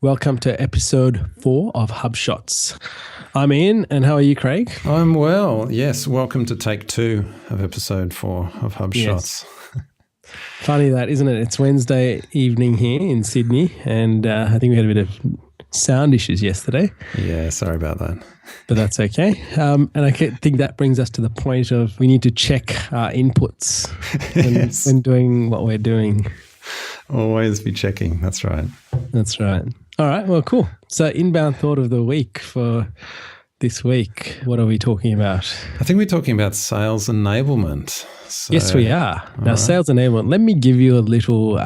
Welcome to episode 4 of HubShots. I'm Ian, and how are you, Craig? I'm well, yes. Welcome to take 2 of episode 4 of HubShots. Yes. Funny that, isn't it? It's Wednesday evening here in Sydney, and I think we had a bit of sound issues yesterday. Yeah, sorry about that. But that's okay. And I think that brings us to the point of we need to check our inputs when doing what we're doing. Always be checking. That's right. That's right. All right. Well, cool. So inbound thought of the week for this week. What are we talking about? I think we're talking about sales enablement. So, yes, we are. Now, sales enablement. Let me give you a little,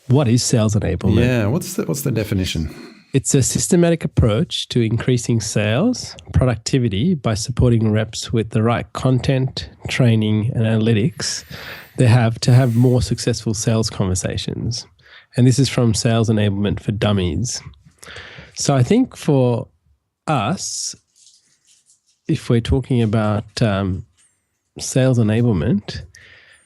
what is sales enablement? Yeah. What's the definition? It's a systematic approach to increasing sales productivity by supporting reps with the right content, training, and analytics they have to have more successful sales conversations. And this is from Sales Enablement for Dummies. So I think for us, if we're talking about sales enablement,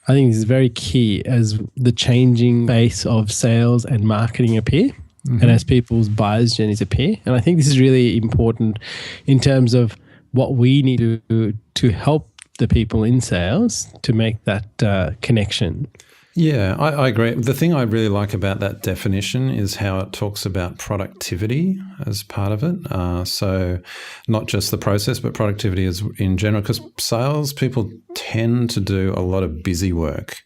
I think this is very key as the changing face of sales and marketing appear. Mm-hmm. And as people's buyers' journeys appear. And I think this is really important in terms of what we need to do to help the people in sales to make that connection. Yeah, I agree. The thing I really like about that definition is how it talks about productivity as part of it. So not just the process, but productivity is in general, because sales people tend to do a lot of busy work.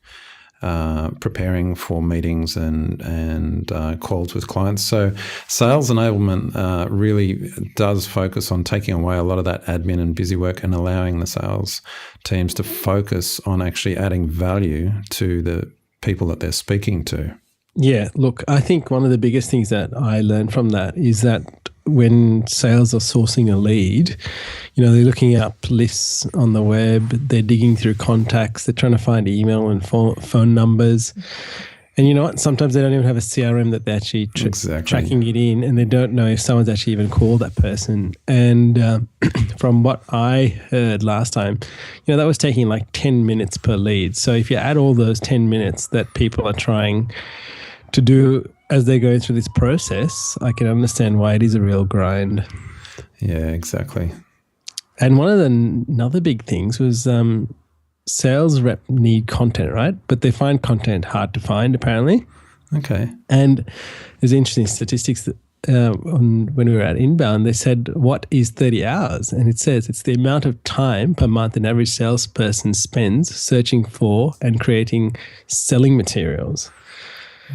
Preparing for meetings and calls with clients. So sales enablement really does focus on taking away a lot of that admin and busy work and allowing the sales teams to focus on actually adding value to the people that they're speaking to. Yeah, look, I think one of the biggest things that I learned from that is that when sales are sourcing a lead, they're looking up lists on the web, they're digging through contacts, they're trying to find email and phone numbers. And you know what? Sometimes they don't even have a CRM that they're actually tracking it in, and they don't know if someone's actually even called that person. And from what I heard last time, that was taking like 10 minutes per lead. So if you add all those 10 minutes that people are trying to do as they're going through this process, I can understand why it is a real grind. Yeah, exactly. And one of the another big things was sales rep need content, right? But they find content hard to find, apparently. Okay. And there's interesting statistics that when we were at Inbound, they said, what is 30 hours? And it says it's the amount of time per month an average salesperson spends searching for and creating selling materials.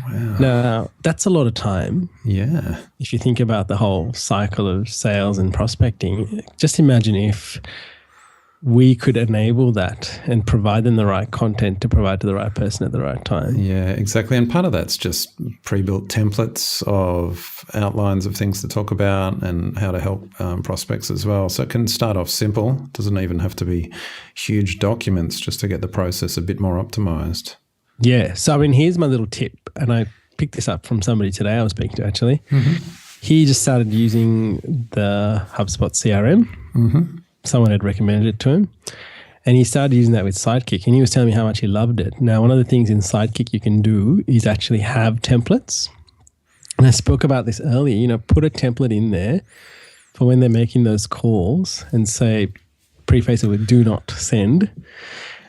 Wow. Now, that's a lot of time. Yeah. If you think about the whole cycle of sales and prospecting, just imagine if we could enable that and provide them the right content to provide to the right person at the right time. Yeah, exactly. And part of that's just pre-built templates of outlines of things to talk about and how to help prospects as well. So it can start off simple. It doesn't even have to be huge documents just to get the process a bit more optimized. Yeah. So, here's my little tip. And I picked this up from somebody today I was speaking to, actually. Mm-hmm. He just started using the HubSpot CRM. Mm-hmm. Someone had recommended it to him. And he started using that with Sidekick. And he was telling me how much he loved it. Now, one of the things in Sidekick you can do is actually have templates. And I spoke about this earlier. Put a template in there for when they're making those calls and say, preface it with do not send.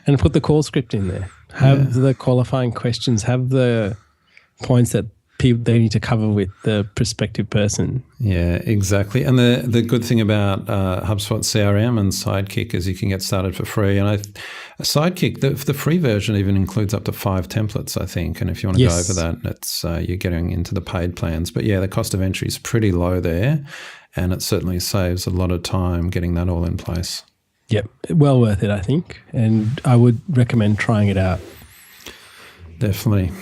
And put the call script in there. Have the qualifying questions, have the points that they need to cover with the prospective person. Yeah, exactly. And the good thing about HubSpot CRM and Sidekick is you can get started for free. And Sidekick, the free version even includes up to 5 templates, I think. And if you want to go over that, it's you're getting into the paid plans. But yeah, the cost of entry is pretty low there, and it certainly saves a lot of time getting that all in place. Yep, well worth it, I think. And I would recommend trying it out. Definitely.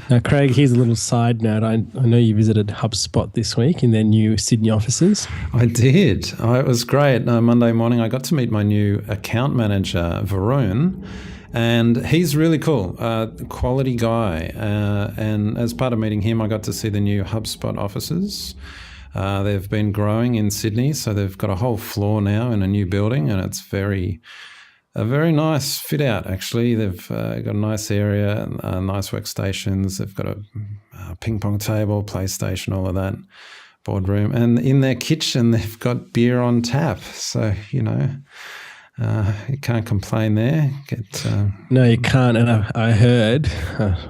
Now, Craig, here's a little side note. I know you visited HubSpot this week in their new Sydney offices. I did. It was great. Monday morning, I got to meet my new account manager, Varun, and he's really cool, quality guy. And as part of meeting him, I got to see the new HubSpot offices. They've been growing in Sydney, so they've got a whole floor now in a new building, and it's very A very nice fit out, actually. They've got a nice area, nice workstations. They've got a ping pong table, PlayStation, all of that, boardroom. And in their kitchen, they've got beer on tap. So, you can't complain there. No, you can't. And I heard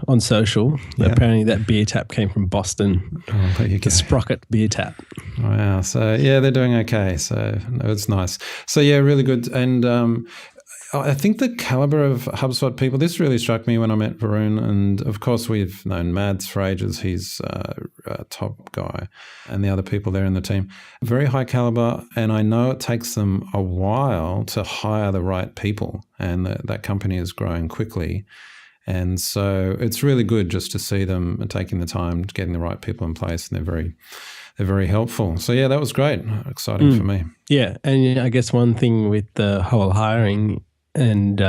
on social, apparently that beer tap came from Boston. Oh, there you go. The Sprocket beer tap. Wow. So, yeah, they're doing okay. So, no, it's nice. So, yeah, really good. And I think the caliber of HubSpot people, this really struck me when I met Varun. And, of course, we've known Mads for ages. He's a top guy. And the other people there in the team. Very high caliber. And I know it takes them a while to hire the right people. And that company is growing quickly. And so it's really good just to see them taking the time, getting the right people in place. And they're very helpful. So, yeah, that was great. Exciting for me. Yeah. And I guess one thing with the whole hiring, and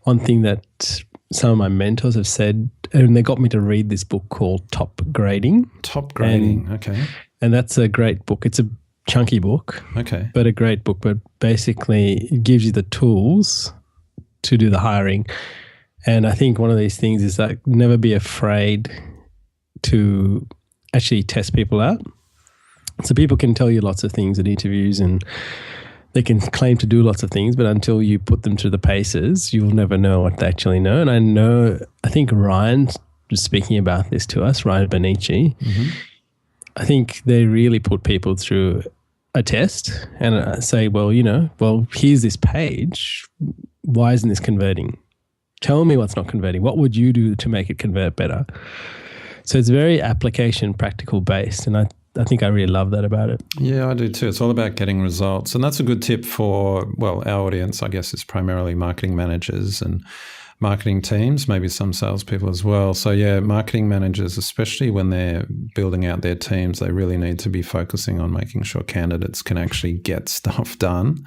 one thing that some of my mentors have said, and they got me to read this book called Top Grading. Top Grading, okay. And that's a great book. It's a chunky book, okay, but a great book. But basically it gives you the tools to do the hiring. And I think one of these things is like never be afraid to actually test people out. So people can tell you lots of things at interviews and they can claim to do lots of things, but until you put them through the paces, you'll never know what they actually know. And I think Ryan was speaking about this to us, Ryan Benici. Mm-hmm. I think they really put people through a test and say, well, here's this page. Why isn't this converting? Tell me what's not converting. What would you do to make it convert better? So it's very application practical based. And I think I really love that about it. Yeah, I do too. It's all about getting results. And that's a good tip for, our audience, I guess, is primarily marketing managers and marketing teams, maybe some salespeople as well. So, yeah, marketing managers, especially when they're building out their teams, they really need to be focusing on making sure candidates can actually get stuff done.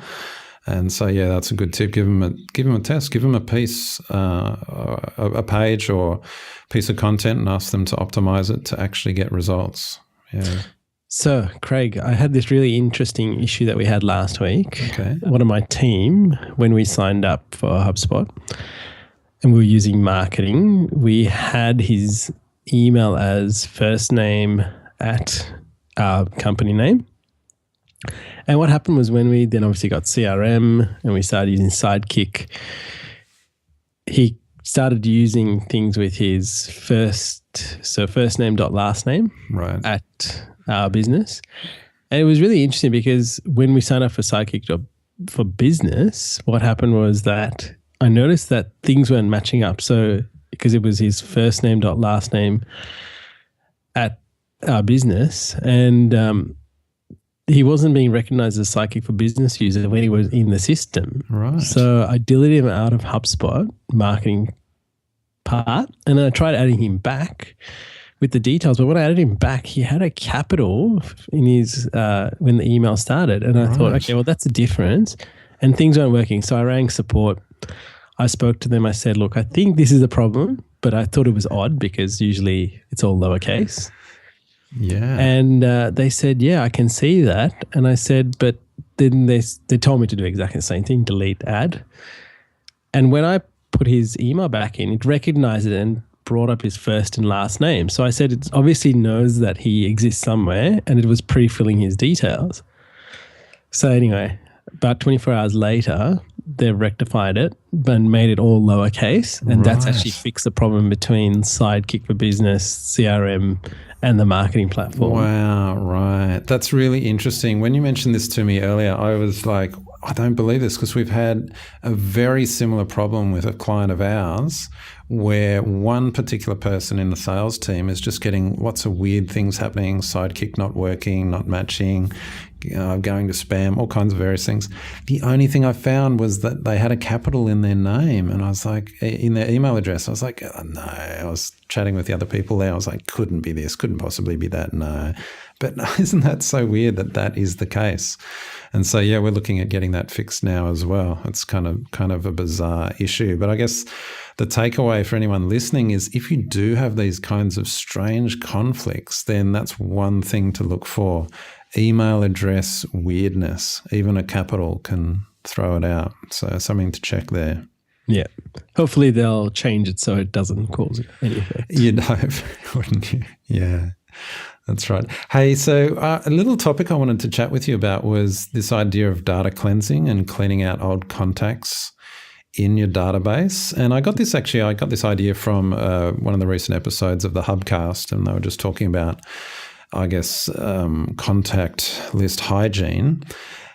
And so, yeah, that's a good tip. Give them a test, give them a piece, a page or piece of content and ask them to optimize it to actually get results. Yeah. So, Craig, I had this really interesting issue that we had last week. Okay. One of my team, when we signed up for HubSpot and we were using marketing, we had his email as first name at our company name. And what happened was when we then obviously got CRM and we started using Sidekick, he started using things with his first name dot last name at our business. And it was really interesting because when we signed up for Sidekick for business, what happened was that I noticed that things weren't matching up. So because it was his first name dot last name at our business, and he wasn't being recognized as Sidekick for business user when he was in the system. Right. So I deleted him out of HubSpot marketing part, and then I tried adding him back with the details. But when I added him back, he had a capital in his when the email started, and I thought, okay, well that's a difference, and things weren't working. So I rang support. I spoke to them. I said, look, I think this is a problem, but I thought it was odd because usually it's all lowercase. Yeah. And they said, yeah, I can see that. And I said, but then they told me to do exactly the same thing, delete ad. And when I put his email back in, it recognized it and brought up his first and last name. So I said, it obviously knows that he exists somewhere, and it was pre-filling his details. So anyway, about 24 hours later, they've rectified it and made it all lowercase. And that's actually fixed the problem between Sidekick for Business, CRM, and the marketing platform. Wow, right. That's really interesting. When you mentioned this to me earlier, I was like, I don't believe this, because we've had a very similar problem with a client of ours where one particular person in the sales team is just getting lots of weird things happening, Sidekick not working, not matching, going to spam, all kinds of various things. The only thing I found was that they had a capital in their name, and I was like, in their email address, I was like, oh, no. I was chatting with the other people there. I was like, couldn't be this, couldn't possibly be that, no. But isn't that so weird that that is the case? And so, yeah, we're looking at getting that fixed now as well. It's kind of a bizarre issue. But I guess the takeaway for anyone listening is if you do have these kinds of strange conflicts, then that's one thing to look for. Email address weirdness, even a capital can throw it out. So something to check there. Yeah. Hopefully they'll change it so it doesn't cause any effect. You'd hope, wouldn't you? Yeah, that's right. Hey, so a little topic I wanted to chat with you about was this idea of data cleansing and cleaning out old contacts in your database. And I got this idea from one of the recent episodes of the Hubcast, and they were just talking about, I guess, contact list hygiene.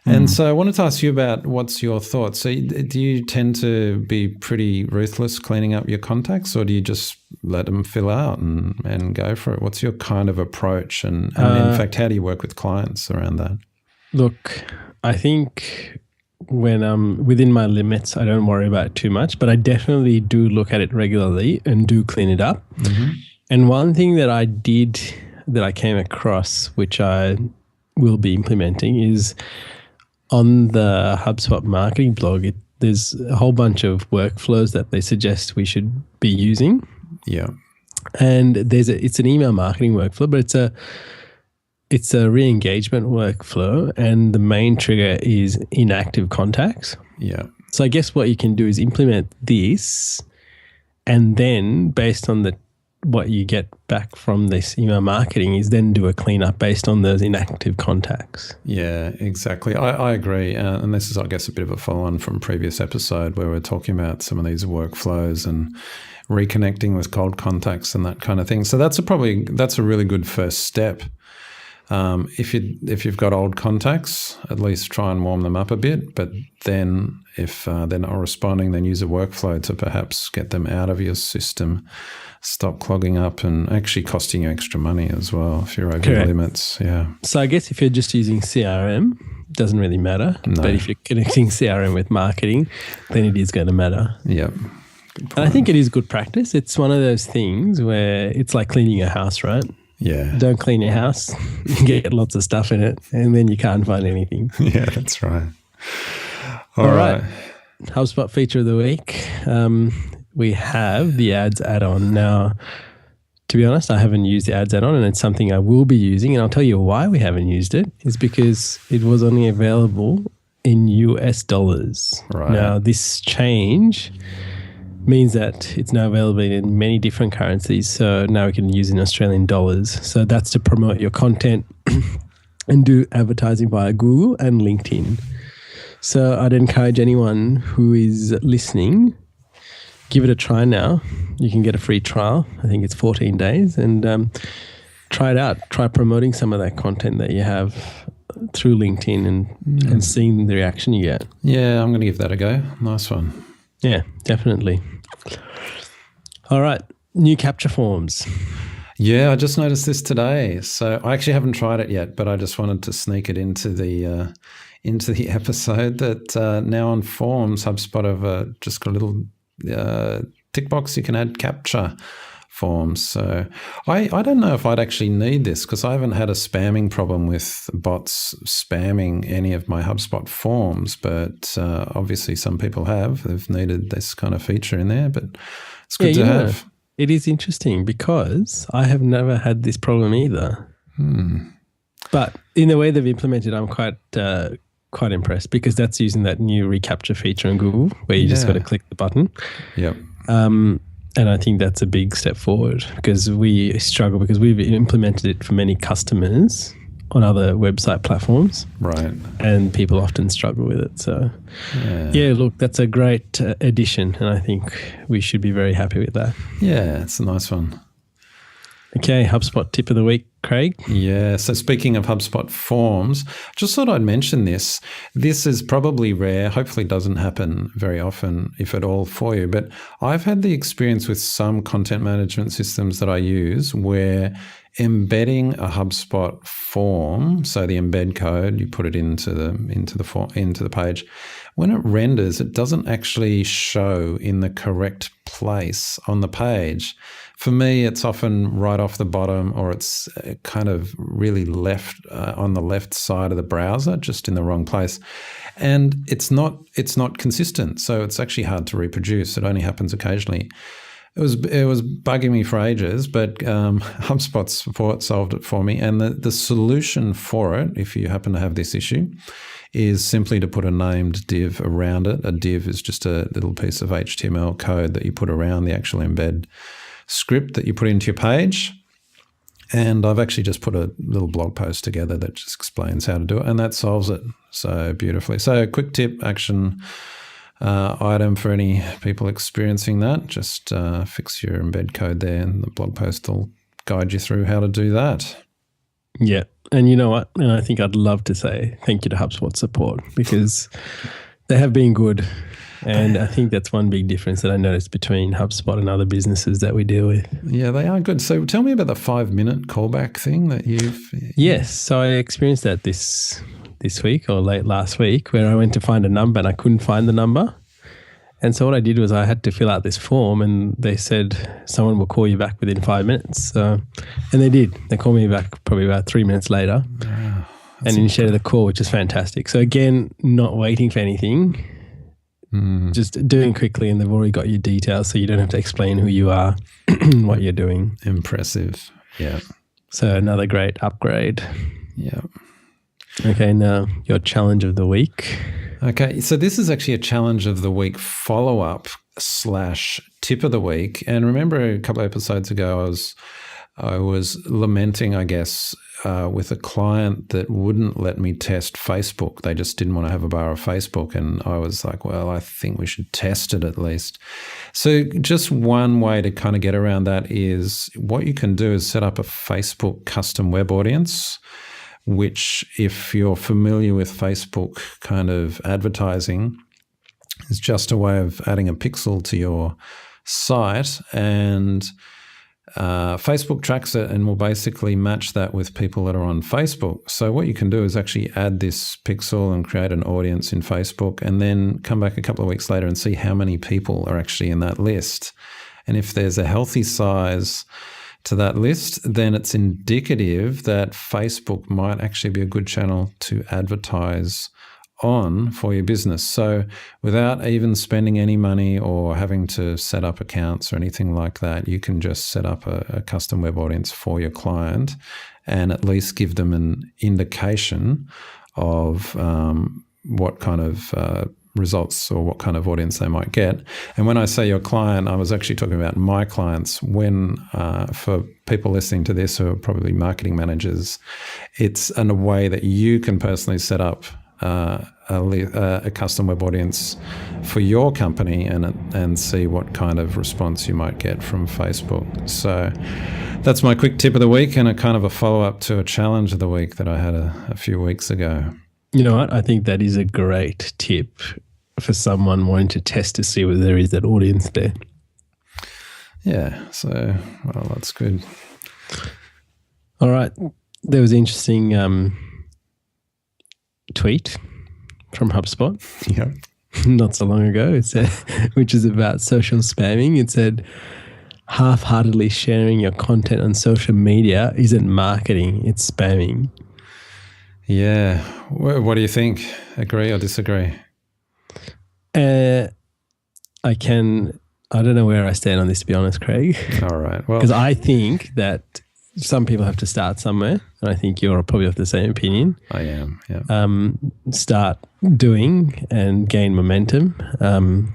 And so I wanted to ask you about what's your thoughts. So do you tend to be pretty ruthless cleaning up your contacts, or do you just let them fill out and go for it? What's your kind of approach? And in fact, how do you work with clients around that? Look, I think when I'm within my limits, I don't worry about it too much, but I definitely do look at it regularly and do clean it up. Mm-hmm. And one thing that I came across, which I will be implementing, is on the HubSpot marketing blog, there's a whole bunch of workflows that they suggest we should be using. Yeah. And it's an email marketing workflow, but it's a re-engagement workflow, and the main trigger is inactive contacts. Yeah. So I guess what you can do is implement this, and then based on what you get back from this email marketing is then do a cleanup based on those inactive contacts. Yeah, exactly. I agree. And this is, I guess, a bit of a follow-on from previous episode where we're talking about some of these workflows and reconnecting with cold contacts and that kind of thing. So that's a really good first step. If you've got old contacts, at least try and warm them up a bit. But then if they're not responding, then use a workflow to perhaps get them out of your system, stop clogging up and actually costing you extra money as well if you're over your limits. Yeah. So I guess if you're just using CRM, it doesn't really matter. No. But if you're connecting CRM with marketing, then it is going to matter. Yeah. And I think it is good practice. It's one of those things where it's like cleaning a house, right? Yeah. Don't clean your house, you get lots of stuff in it, and then you can't find anything. Yeah, that's right. All right. HubSpot feature of the week. We have the ads add-on. Now, to be honest, I haven't used the ads add-on, and it's something I will be using. And I'll tell you why we haven't used it is because it was only available in US dollars. Right. Now, this change means that it's now available in many different currencies. So now we can use it in Australian dollars. So that's to promote your content and do advertising via Google and LinkedIn. So I'd encourage anyone who is listening, give it a try now. You can get a free trial. I think it's 14 days. And try it out. Try promoting some of that content that you have through LinkedIn and seeing the reaction you get. Yeah, I'm going to give that a go. Nice one. Yeah, definitely. All right, new capture forms. Yeah, I just noticed this today. So I actually haven't tried it yet, but I just wanted to sneak it into the episode that now on forms, HubSpot have just got a little tick box you can add capture forms. So I don't know if I'd actually need this because I haven't had a spamming problem with bots spamming any of my HubSpot forms, but obviously some people have. They've needed this kind of feature in there, but it's good to have. It is interesting because I have never had this problem either. But in the way they've implemented, I'm quite impressed because that's using that new recapture feature in Google where you just got to click the button. Yep. And I think that's a big step forward because we struggle because we've implemented it for many customers on other website platforms. Right. And people often struggle with it. So, yeah, look, that's a great addition. And I think we should be very happy with that. Yeah, it's a nice one. Okay, HubSpot tip of the week, Craig. Yeah, so speaking of HubSpot forms, just thought I'd mention this. This is probably rare, hopefully doesn't happen very often, if at all, for you. But I've had the experience with some content management systems that I use where embedding a HubSpot form, so the embed code, you put it into the page. When it renders, it doesn't actually show in the correct place on the page. For me, it's often right off the bottom, or it's kind of really left on the left side of the browser, just in the wrong place. And it's not consistent, so it's actually hard to reproduce. It only happens occasionally. It was bugging me for ages, but HubSpot support solved it for me. And the solution for it, if you happen to have this issue, is simply to put a named div around it. A div is just a little piece of HTML code that you put around the actual embed script that you put into your page. And I've actually just put a little blog post together that just explains how to do it, and that solves it so beautifully. So a quick tip, action item for any people experiencing that, just fix your embed code there, and the blog post will guide you through how to do that. Yeah. And you know what? And I think I'd love to say thank you to HubSpot support, because they have been good. And I think that's one big difference that I noticed between HubSpot and other businesses that we deal with. Yeah, they are good. So tell me about the 5-minute callback thing that you've... Yes. So I experienced that this week or late last week, where I went to find a number and I couldn't find the number. And so what I did was I had to fill out this form, and they said someone will call you back within 5 minutes. And they did. They called me back probably about 3 minutes later and initiated the call, which is fantastic. So again, not waiting for anything, just doing quickly, and they've already got your details, so you don't have to explain who you are, what you're doing. Impressive. Yeah. So another great upgrade. Yeah. Okay, now your challenge of the week. Okay, so this is actually a challenge of the week follow-up / tip of the week. And remember a couple of episodes ago, I was lamenting, I guess, with a client that wouldn't let me test Facebook. They just didn't want to have a bar of Facebook. And I was like, well, I think we should test it at least. So just one way to kind of get around that is what you can do is set up a Facebook custom web audience, which, if you're familiar with Facebook kind of advertising, is just a way of adding a pixel to your site, and Facebook tracks it and will basically match that with people that are on Facebook. So what you can do is actually add this pixel and create an audience in Facebook, and then come back a couple of weeks later and see how many people are actually in that list. And if there's a healthy size to that list, then it's indicative that Facebook might actually be a good channel to advertise on for your business. So without even spending any money or having to set up accounts or anything like that, you can just set up a custom web audience for your client and at least give them an indication of what kind of results or what kind of audience they might get. And when I say your client, I was actually talking about my clients. When for people listening to this who are probably marketing managers, it's in a way that you can personally set up a custom web audience for your company and see what kind of response you might get from Facebook. So that's my quick tip of the week, and a kind of a follow-up to a challenge of the week that I had a few weeks ago. You know what? I think that is a great tip for someone wanting to test to see whether there is that audience there. Yeah. So, well, that's good. All right. There was an interesting tweet from HubSpot. Yeah. Not so long ago. It said, which is about social spamming. It said, half-heartedly sharing your content on social media isn't marketing, it's spamming. Yeah. What do you think? Agree or disagree? I don't know where I stand on this, to be honest, Craig. All right. Well, because I think that some people have to start somewhere, and I think you're probably of the same opinion. I am, yeah. Start doing and gain momentum. And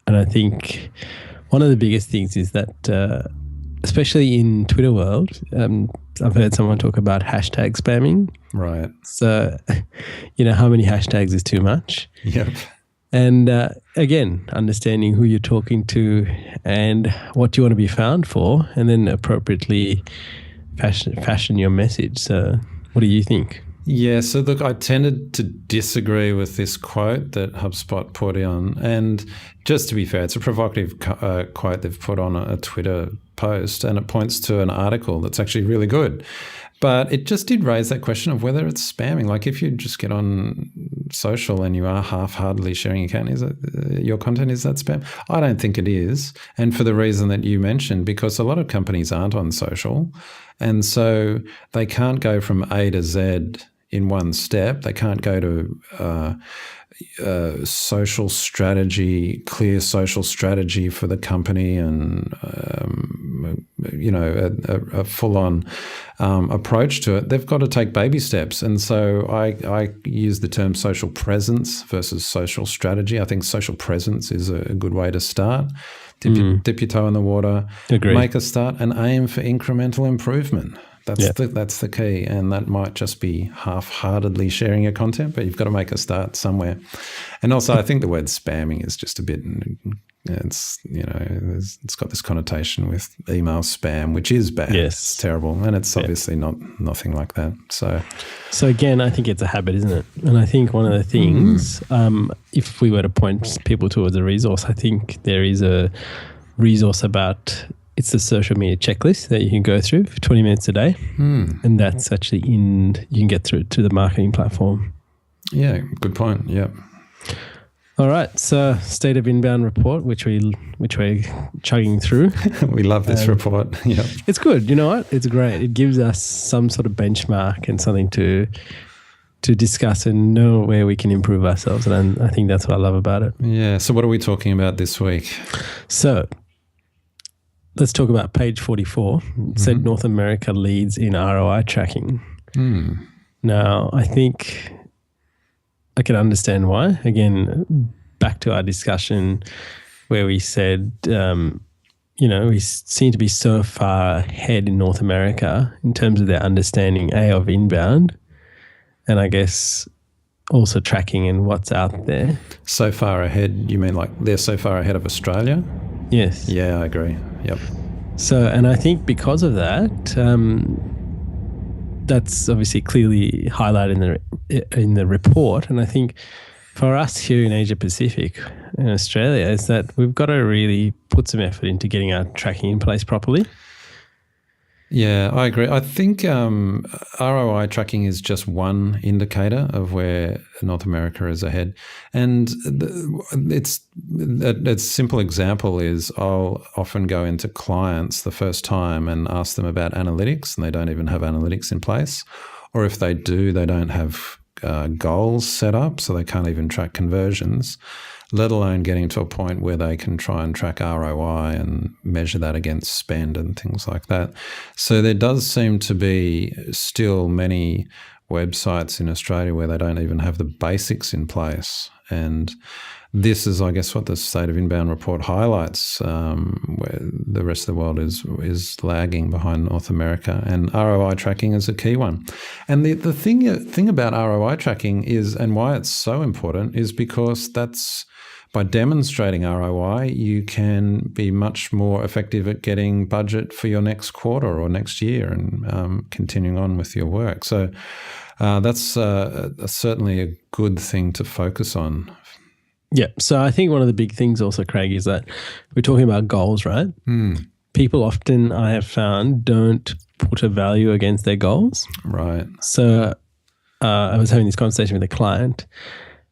I think one of the biggest things is that, especially in Twitter world, I've heard someone talk about hashtag spamming. Right. So, how many hashtags is too much? Yep. And again, understanding who you're talking to and what you want to be found for, and then appropriately fashion your message. So what do you think? Yeah, so look, I tended to disagree with this quote that HubSpot put on. And just to be fair, it's a provocative quote they've put on a Twitter post, and it points to an article that's actually really good. But it just did raise that question of whether it's spamming. Like, if you just get on social and you are half-heartedly sharing your content, is that spam? I don't think it is. And for the reason that you mentioned, because a lot of companies aren't on social, and so they can't go from A to Z in one step. They can't go to social strategy, clear social strategy for the company, and a full-on approach to it. They've got to take baby steps. And so I use the term social presence versus social strategy. I think social presence is a good way to start. Dip your toe in the water, make a start, and aim for incremental improvement. That's the key, and that might just be half-heartedly sharing your content, but you've got to make a start somewhere. And also, I think the word spamming is just a bit. It's got this connotation with email spam, which is bad. Yes, it's terrible, and it's obviously nothing like that. So again, I think it's a habit, isn't it? And I think one of the things, if we were to point people towards a resource, I think there is a resource about. It's the social media checklist that you can go through for 20 minutes a day. And that's actually you can get through to the marketing platform. Yeah, good point. Yeah. All right. So State of Inbound report, which we're chugging through. We love this report. Yeah. It's good. You know what? It's great. It gives us some sort of benchmark and something to discuss and know where we can improve ourselves. And I think that's what I love about it. Yeah. So what are we talking about this week? So let's talk about page 44. It said North America leads in ROI tracking. Now, I think I can understand why. Again, back to our discussion where we said, we seem to be so far ahead in North America in terms of their understanding, of inbound, and I guess also tracking and what's out there. So far ahead, you mean like they're so far ahead of Australia? Yes. Yeah, I agree. Yep. So, and I think because of that, that's obviously clearly highlighted in the report. And I think for us here in Asia Pacific, in Australia, is that we've got to really put some effort into getting our tracking in place properly. Yeah, I agree. I think ROI tracking is just one indicator of where North America is ahead. And a simple example is I'll often go into clients the first time and ask them about analytics, and they don't even have analytics in place. Or if they do, they don't have goals set up, so they can't even track conversions, let alone getting to a point where they can try and track ROI and measure that against spend and things like that. So there does seem to be still many websites in Australia where they don't even have the basics in place. And this is, I guess, what the State of Inbound report highlights, where the rest of the world is lagging behind North America, and ROI tracking is a key one. And the thing about ROI tracking is, and why it's so important, is because that's by demonstrating ROI, you can be much more effective at getting budget for your next quarter or next year and continuing on with your work. So that's certainly a good thing to focus on. Yeah. So I think one of the big things also, Craig, is that we're talking about goals, right? People often, I have found, don't put a value against their goals. Right. So I was having this conversation with a client,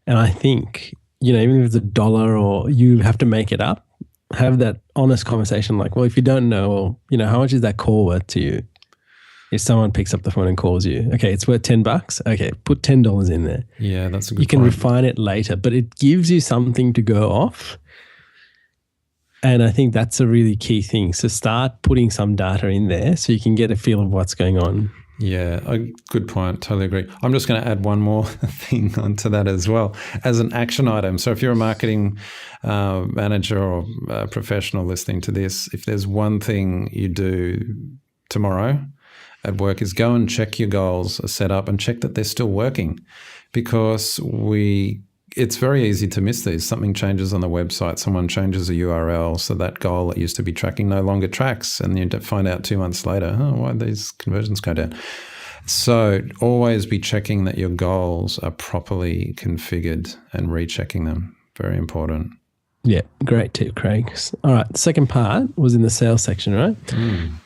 and I think, even if it's $1 or you have to make it up, have that honest conversation like, well, if you don't know, how much is that call worth to you? If someone picks up the phone and calls you, okay, it's worth $10. Okay, put $10 in there. Yeah, that's a good point. You can refine it later, but it gives you something to go off. And I think that's a really key thing. So start putting some data in there so you can get a feel of what's going on. Yeah, good point. Totally agree. I'm just going to add one more thing onto that as well as an action item. So if you're a marketing manager or a professional listening to this, if there's one thing you do tomorrow at work is go and check your goals are set up and check that they're still working, because it's very easy to miss these. Something changes on the website, someone changes a URL, so that goal that used to be tracking no longer tracks, and you find out 2 months later, why did these conversions go down? So always be checking that your goals are properly configured and rechecking them. Very important. Yeah, great tip, Craig. All right, the second part was in the sales section, right?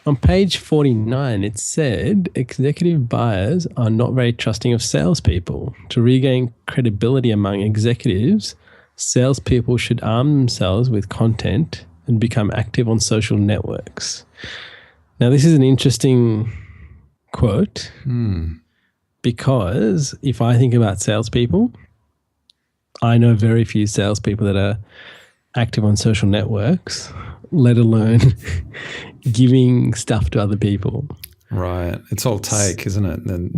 On page 49, it said executive buyers are not very trusting of salespeople. To regain credibility among executives, salespeople should arm themselves with content and become active on social networks. Now, this is an interesting quote. because if I think about salespeople, I know very few salespeople that are active on social networks, let alone giving stuff to other people. Right. It's all take, isn't it? And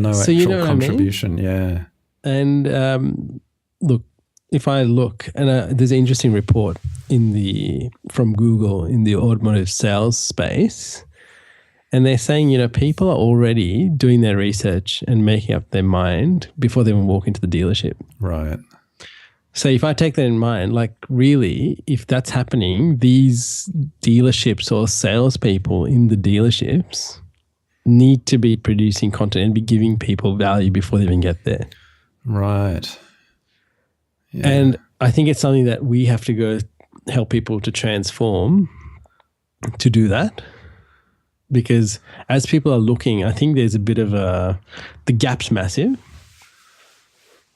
no So actual you know what contribution. I mean? Yeah. And look, if I look, and there's an interesting report from Google in the automotive sales space, and they're saying, people are already doing their research and making up their mind before they even walk into the dealership. Right. So if I take that in mind, like really, if that's happening, these dealerships or salespeople in the dealerships need to be producing content and be giving people value before they even get there. Right. Yeah. And I think it's something that we have to go help people to transform to do that. Because as people are looking, I think there's a bit of the gap's massive.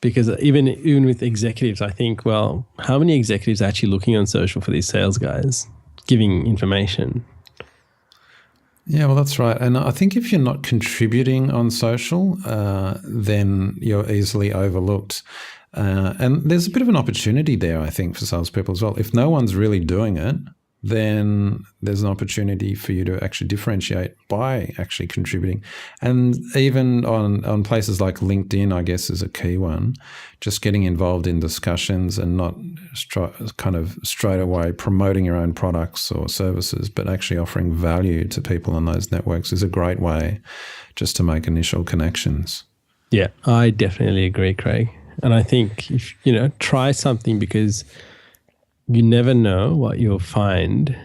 Because even with executives, I think, well, how many executives are actually looking on social for these sales guys, giving information? Yeah, well, that's right. And I think if you're not contributing on social, then you're easily overlooked. And there's a bit of an opportunity there, I think, for salespeople as well. If no one's really doing it, then there's an opportunity for you to actually differentiate by actually contributing. And even on places like LinkedIn, I guess, is a key one, just getting involved in discussions and not kind of straight away promoting your own products or services, but actually offering value to people on those networks is a great way just to make initial connections. Yeah, I definitely agree, Craig. And I think if, try something, because you never know what you'll find.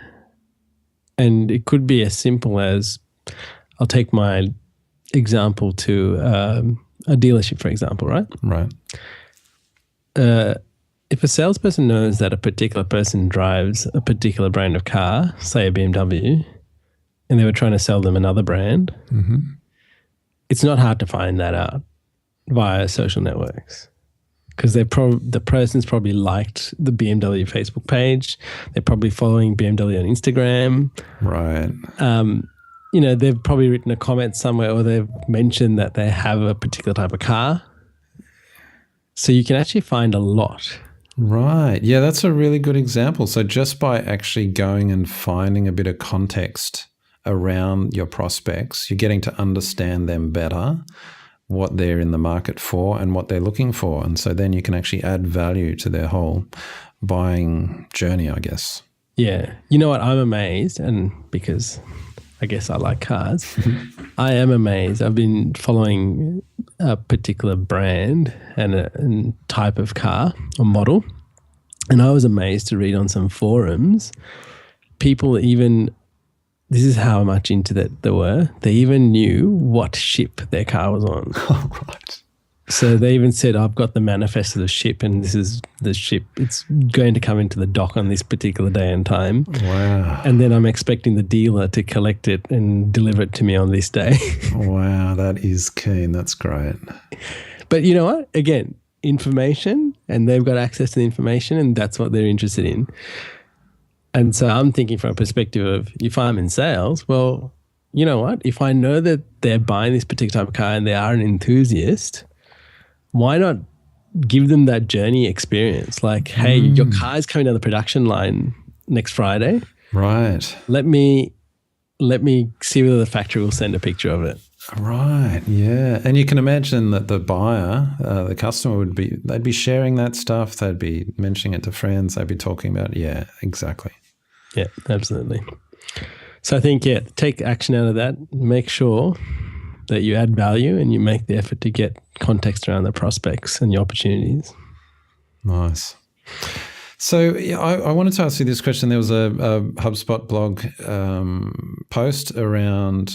And it could be as simple as, I'll take my example to a dealership, for example, right? Right. If a salesperson knows that a particular person drives a particular brand of car, say a BMW, and they were trying to sell them another brand, it's not hard to find that out via social networks. Because the person's probably liked the BMW Facebook page. They're probably following BMW on Instagram. Right. They've probably written a comment somewhere, or they've mentioned that they have a particular type of car. So you can actually find a lot. Right. Yeah, that's a really good example. So just by actually going and finding a bit of context around your prospects, you're getting to understand them better, what they're in the market for and what they're looking for. And so then you can actually add value to their whole buying journey, I guess. Yeah. You know what? I'm amazed, and because I guess I like cars, I am amazed. I've been following a particular brand and a type of car or model, and I was amazed to read on some forums, people even... This is how much into that they were. They even knew what ship their car was on. Oh, right. So they even said, I've got the manifest of the ship, and this is the ship. It's going to come into the dock on this particular day and time. Wow. And then I'm expecting the dealer to collect it and deliver it to me on this day. Wow, that is keen. That's great. But you know what? Again, information, and they've got access to the information, and that's what they're interested in. And so I'm thinking from a perspective of, if I'm in sales, well, you know what? If I know that they're buying this particular type of car and they are an enthusiast, why not give them that journey experience? Like, hey, your car is coming down the production line next Friday. Right. Let me see whether the factory will send a picture of it. Right. Yeah. And you can imagine that the buyer, the customer they'd be sharing that stuff. They'd be mentioning it to friends. They'd be talking about it. Yeah, exactly. Yeah, absolutely. So I think, take action out of that. Make sure that you add value and you make the effort to get context around the prospects and your opportunities. Nice. So I wanted to ask you this question. There was a HubSpot blog post around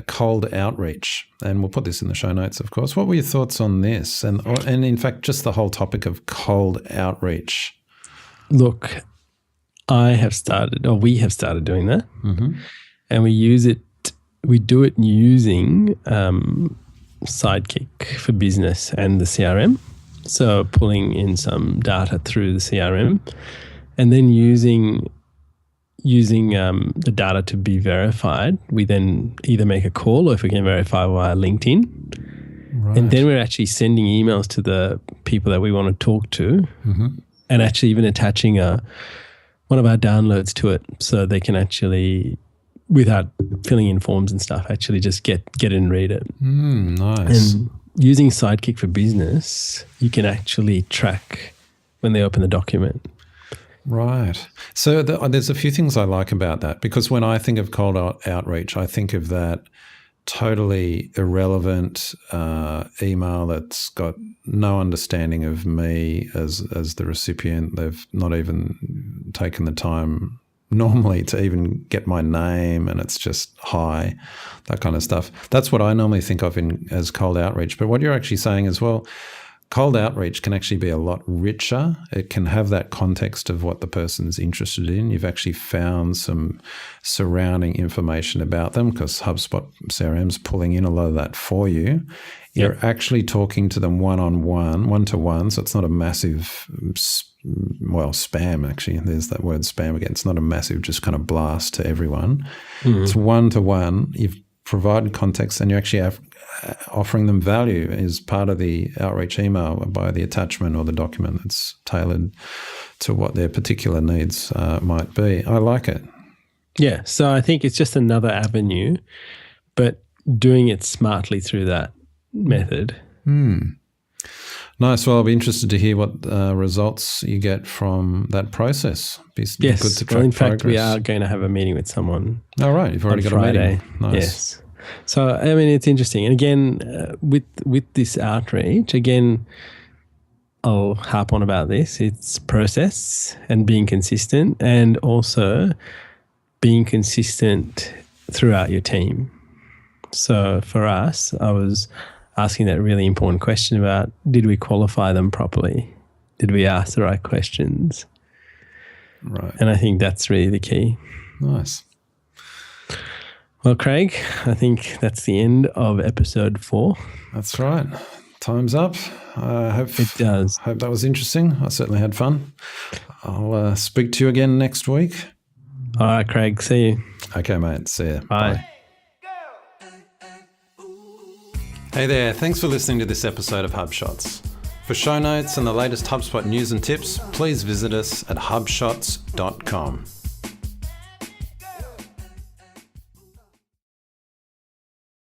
cold outreach, and we'll put this in the show notes, of course. What were your thoughts on this? And in fact, just the whole topic of cold outreach. Look, we have started doing that, and we do it using Sidekick for Business and the CRM. So pulling in some data through the CRM, and then using the data to be verified. We then either make a call, or if we can verify via LinkedIn, Right. And then we're actually sending emails to the people that we want to talk to, and actually even attaching one of our downloads to it, so they can actually, without filling in forms and stuff, actually just get it and read it. Nice. And using Sidekick for Business, you can actually track when they open the document. Right. So there's a few things I like about that, because when I think of cold outreach, I think of that totally irrelevant email that's got no understanding of me as the recipient. They've not even taken the time normally to even get my name, and it's just hi, that kind of stuff. That's what I normally think of as cold outreach. But what you're actually saying as well, cold outreach can actually be a lot richer. It can have that context of what the person's interested in. You've actually found some surrounding information about them, because HubSpot CRM's pulling in a lot of that for you. You're actually talking to them one-on-one, one-to-one, so it's not a massive, spam actually. There's that word spam again. It's not a massive just kind of blast to everyone. It's one-to-one. You've provided context, and you actually have offering them value as part of the outreach email by the attachment or the document that's tailored to what their particular needs might be. I like it. Yeah, so I think it's just another avenue, but doing it smartly through that method. Nice. Well, I'll be interested to hear what results you get from that process. Yes. Good to track Well, in fact, progress. we are going to have a meeting with someone. All right. You've already got Friday. a meeting. Nice. Yes. So, I mean, it's interesting. And again, with this outreach, again, I'll harp on about this. It's process and being consistent, and also being consistent throughout your team. So for us, I was asking that really important question about, did we qualify them properly? Did we ask the right questions? Right. And I think that's really the key. Nice. Well, Craig, I think that's the end of episode 4. That's right. Time's up. I hope it does. Hope that was interesting. I certainly had fun. I'll speak to you again next week. All right, Craig. See you. Okay, mate. See you. Bye. Hey there. Thanks for listening to this episode of HubShots. For show notes and the latest HubSpot news and tips, please visit us at HubShots.com.